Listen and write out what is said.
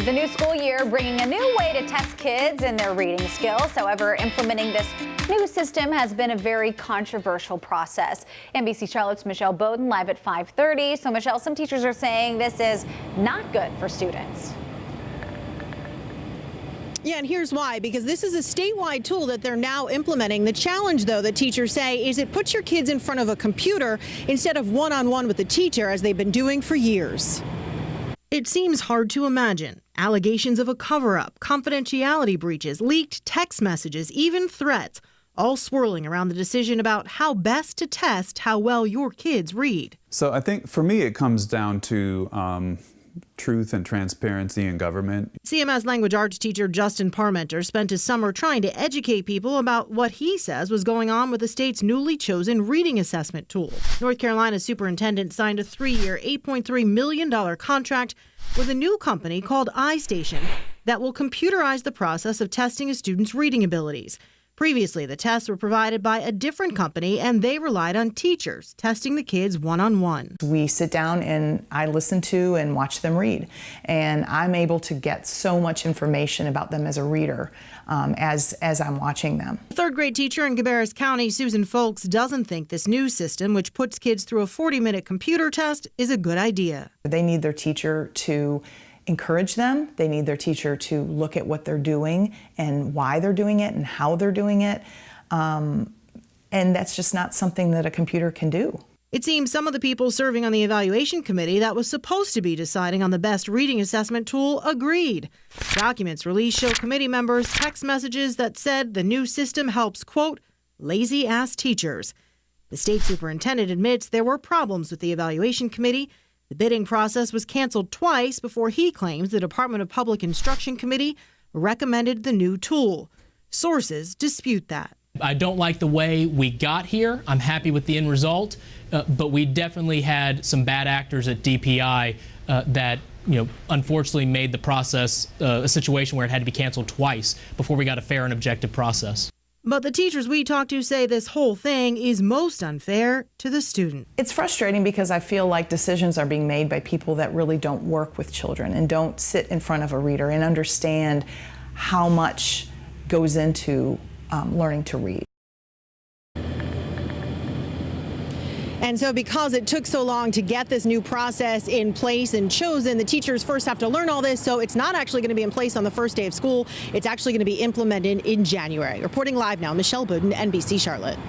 The new school year bringing a new way to test kids and their reading skills. However, implementing this new system has been a very controversial process. NBC Charlotte's Michelle Bowden live at 5:30. So Michelle, some teachers are saying this is not good for students. Yeah, and here's why, because this is a statewide tool that they're now implementing. The challenge, though, that teachers say, is it puts your kids in front of a computer instead of one-on-one with the teacher, as they've been doing for years. It seems hard to imagine. Allegations of a cover-up, confidentiality breaches, leaked text messages, even threats, all swirling around the decision about how best to test how well your kids read. So I think for me it comes down to truth and transparency in government. CMS language arts teacher Justin Parmenter spent his summer trying to educate people about what he says was going on with the state's newly chosen reading assessment tool. North Carolina's superintendent signed a 3-year, $8.3 million contract with a new company called iStation that will computerize the process of testing a student's reading abilities. Previously, the tests were provided by a different company, and they relied on teachers testing the kids one-on-one. We sit down and I listen to and watch them read, and I'm able to get so much information about them as a reader as I'm watching them. Third grade teacher in Cabarrus County, Susan Folks, doesn't think this new system, which puts kids through a 40-minute computer test, is a good idea. They need their teacher to encourage them. They need their teacher to look at what they're doing and why they're doing it and how they're doing it. And that's just not something that a computer can do. It seems some of the people serving on the evaluation committee that was supposed to be deciding on the best reading assessment tool agreed. Documents released show committee members text messages that said the new system helps, quote, lazy-ass teachers. The state superintendent admits there were problems with the evaluation committee. The bidding process was canceled twice before he claims the Department of Public Instruction Committee recommended the new tool. Sources dispute that. I don't like the way we got here. I'm happy with the end result, but we definitely had some bad actors at DPI that, unfortunately made the process a situation where it had to be canceled twice before we got a fair and objective process. But the teachers we talked to say this whole thing is most unfair to the student. It's frustrating because I feel like decisions are being made by people that really don't work with children and don't sit in front of a reader and understand how much goes into learning to read. And so because it took so long to get this new process in place and chosen, the teachers first have to learn all this. So it's not actually going to be in place on the first day of school. It's actually going to be implemented in January. Reporting live now, Michelle Bowden, NBC Charlotte.